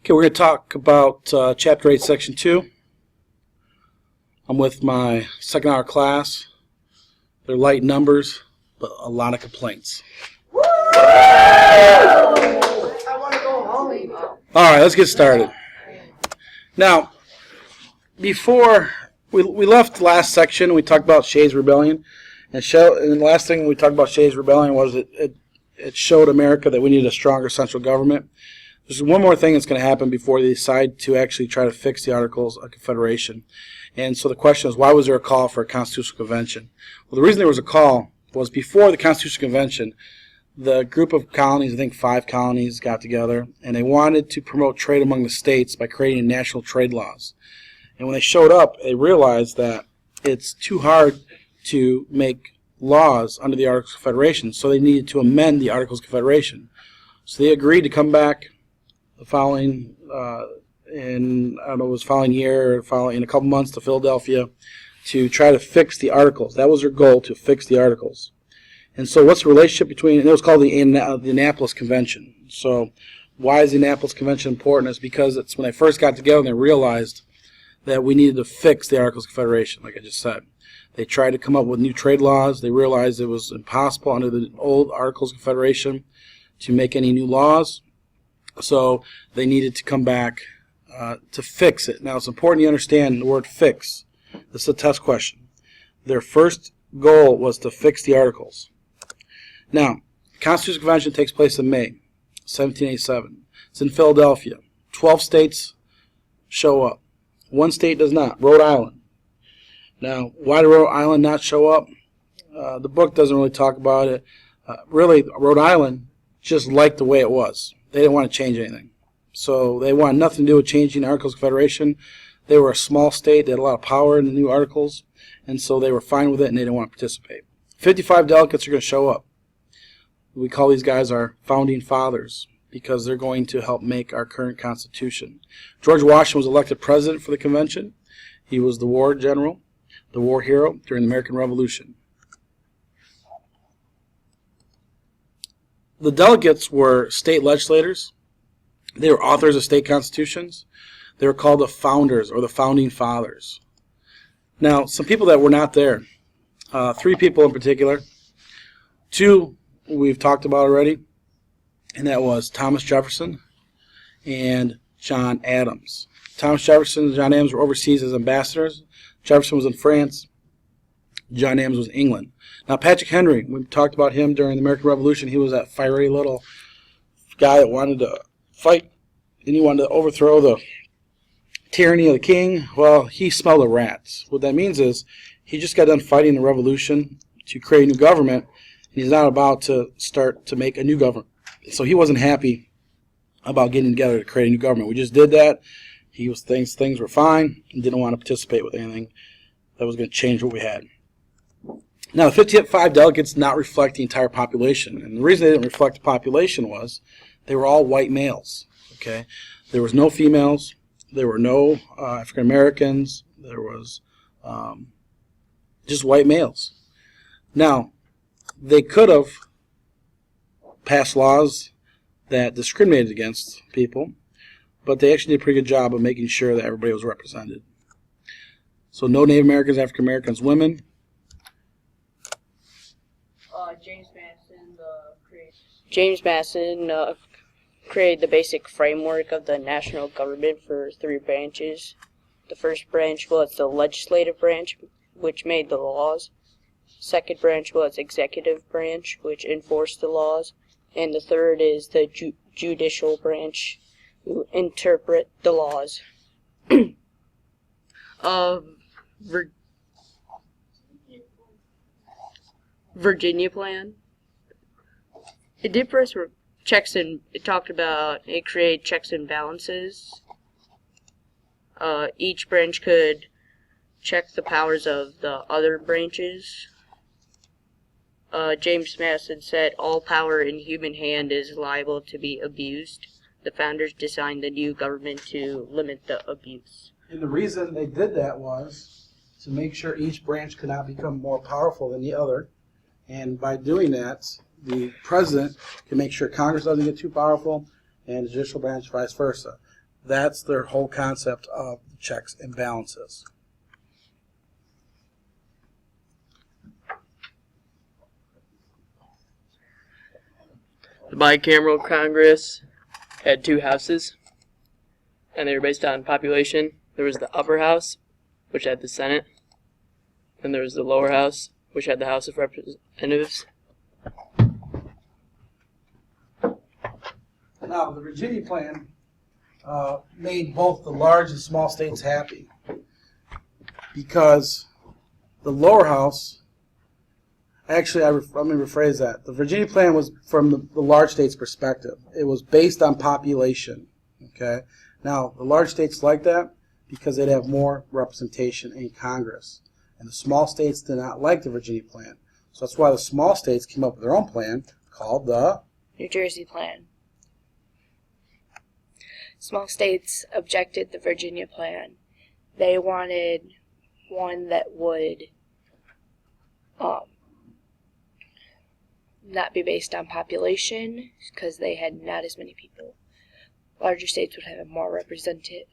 Okay, we're going to talk about Chapter 8, Section 2. I'm with my second hour class. They're light numbers, but a lot of complaints. I want to go home. All right, let's get started. Now, before we left the last section, we talked about Shays' Rebellion. And the last thing we talked about Shays' Rebellion was it showed America that we needed a stronger central government. There's one more thing that's going to happen before they decide to actually try to fix the Articles of Confederation. And so the question is, why was there a call for a Constitutional Convention? Well, the reason there was a call was before the Constitutional Convention, the group of colonies, I think 5 colonies, got together, and they wanted to promote trade among the states by creating national trade laws. And when they showed up, they realized that it's too hard to make laws under the Articles of Confederation, so they needed to amend the Articles of Confederation. So they agreed to come back the following in a couple months to Philadelphia to try to fix the Articles. That was their goal, to fix the Articles. And so what's the relationship between, and it was called the Annapolis Convention. So why is the Annapolis Convention important? It's because it's when they first got together and they realized that we needed to fix the Articles of Confederation, like I just said. They tried to come up with new trade laws. They realized it was impossible under the old Articles of Confederation to make any new laws. So they needed to come back to fix it. Now, it's important you understand the word fix. This is a test question. Their first goal was to fix the Articles. Now, the Constitutional Convention takes place in May 1787. It's in Philadelphia. 12 states show up. 1 state does not, Rhode Island. Now, why did Rhode Island not show up? The book doesn't really talk about it. Really, Rhode Island just liked the way it was. They didn't want to change anything. So they wanted nothing to do with changing the Articles of Confederation. They were a small state. They had a lot of power in the new Articles, and so they were fine with it, and they didn't want to participate. 55 delegates are going to show up. We call these guys our founding fathers because they're going to help make our current Constitution. George Washington was elected president for the convention. He was the war general, the war hero during the American Revolution. The delegates were state legislators. They were authors of state constitutions. They were called the founders or the founding fathers. Now, some people that were not there, 3 people in particular. 2 we've talked about already, and that was Thomas Jefferson and John Adams. Thomas Jefferson and John Adams were overseas as ambassadors. Jefferson was in France. John Adams was in England. Now, Patrick Henry, we talked about him during the American Revolution. He was that fiery little guy that wanted to fight, and he wanted to overthrow the tyranny of the king. Well, he smelled of rats. What that means is he just got done fighting the revolution to create a new government, and he's not about to start to make a new government. So he wasn't happy about getting together to create a new government. We just did that. He was things were fine and didn't want to participate with anything that was going to change what we had. Now, the 55 delegates did not reflect the entire population, and the reason they didn't reflect the population was they were all white males. Okay, there was no females, there were no African Americans, there was just white males. Now, they could have passed laws that discriminated against people, but they actually did a pretty good job of making sure that everybody was represented. So no Native Americans, African Americans, women. James Madison created the basic framework of the national government for 3 branches. The first branch was the legislative branch, which made the laws. Second branch was executive branch, which enforced the laws. And the third is the judicial branch, who interpret the laws. Virginia Plan. It did first it created checks and balances. Each branch could check the powers of the other branches. James Madison said all power in human hand is liable to be abused. The founders designed the new government to limit the abuse. And the reason they did that was to make sure each branch could not become more powerful than the other. And by doing that, the president can make sure Congress doesn't get too powerful and the judicial branch vice versa. That's their whole concept of checks and balances. The bicameral Congress had two houses, and they were based on population. There was the upper house, which had the Senate, and there was the lower house, which had the House of Representatives. Now, the Virginia plan made both the large and small states happy because the lower house, actually, let me rephrase that. The Virginia plan was from the large states' perspective. It was based on population. Okay. Now, the large states like that because they'd have more representation in Congress. And the small states did not like the Virginia plan. So that's why the small states came up with their own plan called the New Jersey plan. Small states objected the Virginia plan. They wanted one that would not be based on population because they had not as many people. Larger states would have more representation.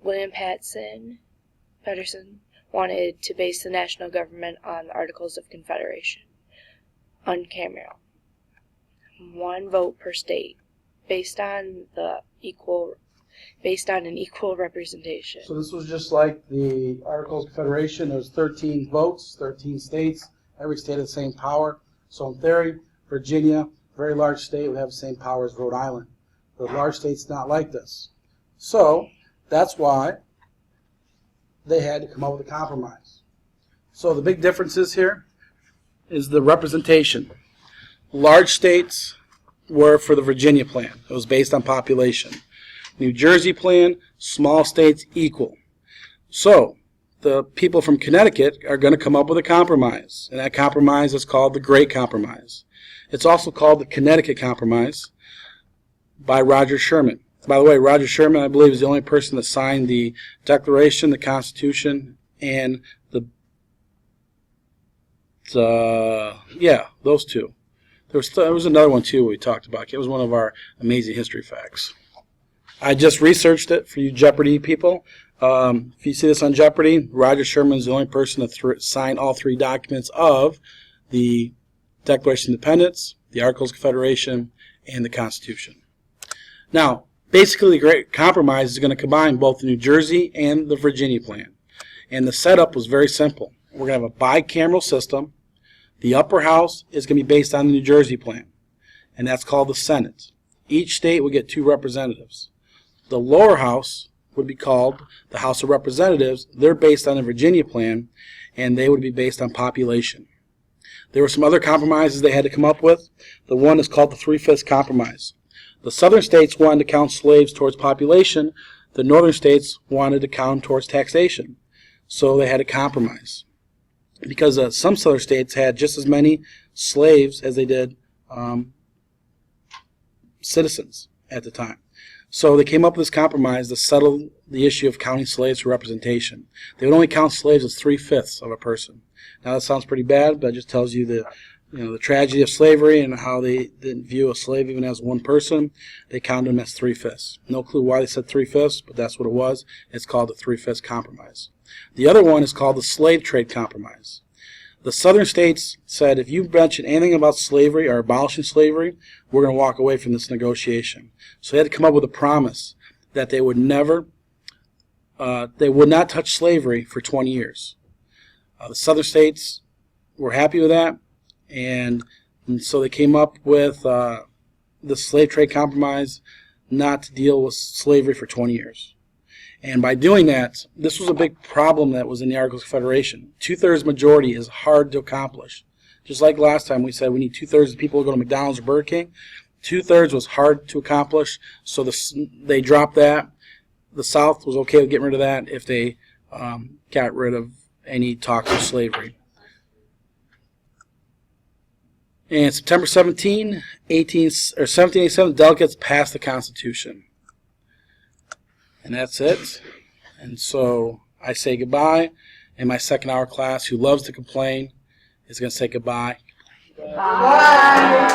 William Patterson wanted to base the national government on the Articles of Confederation. Uncameral. One vote per state, based on an equal representation. So this was just like the Articles of Confederation. There was 13 votes, 13 states. Every state had the same power. So in theory, Virginia, a very large state, would have the same power as Rhode Island. The large states did not like this. So that's why they had to come up with a compromise. So the big differences here is the representation. Large states were for the Virginia plan. It was based on population. New Jersey plan, small states equal. So the people from Connecticut are going to come up with a compromise, and that compromise is called the Great Compromise. It's also called the Connecticut Compromise by Roger Sherman. By the way, Roger Sherman, I believe, is the only person that signed the Declaration, the Constitution, and those two. There was another one, too, we talked about. It was one of our amazing history facts. I just researched it for you Jeopardy people. If you see this on Jeopardy, Roger Sherman is the only person to sign all three documents of the Declaration of Independence, the Articles of Confederation, and the Constitution. Now, basically, the Great Compromise is going to combine both the New Jersey and the Virginia plan. And the setup was very simple. We're going to have a bicameral system. The upper house is going to be based on the New Jersey plan, and that's called the Senate. Each state will get 2 representatives. The lower house would be called the House of Representatives. They're based on the Virginia plan, and they would be based on population. There were some other compromises they had to come up with. The one is called the 3/5 Compromise. The southern states wanted to count slaves towards population. The northern states wanted to count towards taxation. So they had to compromise. Because some southern states had just as many slaves as they did citizens at the time. So they came up with this compromise to settle the issue of counting slaves for representation. They would only count slaves as 3/5 of a person. Now that sounds pretty bad, but it just tells you the tragedy of slavery and how they didn't view a slave even as one person. They counted him as 3/5. No clue why they said 3/5, but that's what it was. It's called the 3/5 Compromise. The other one is called the Slave Trade Compromise. The southern states said, if you mention anything about slavery or abolishing slavery, we're going to walk away from this negotiation. So they had to come up with a promise that they would not touch slavery for 20 years. The southern states were happy with that, and so they came up with the Slave Trade Compromise not to deal with slavery for 20 years. And by doing that, this was a big problem that was in the Articles of Confederation. 2/3 majority is hard to accomplish. Just like last time we said we need 2/3 of people to go to McDonald's or Burger King. 2/3 was hard to accomplish, so they dropped that. The South was okay with getting rid of that if they got rid of any talk of slavery. And September 1787, delegates passed the Constitution. And that's it. And so I say goodbye. And my second hour class, who loves to complain, is going to say goodbye. Bye.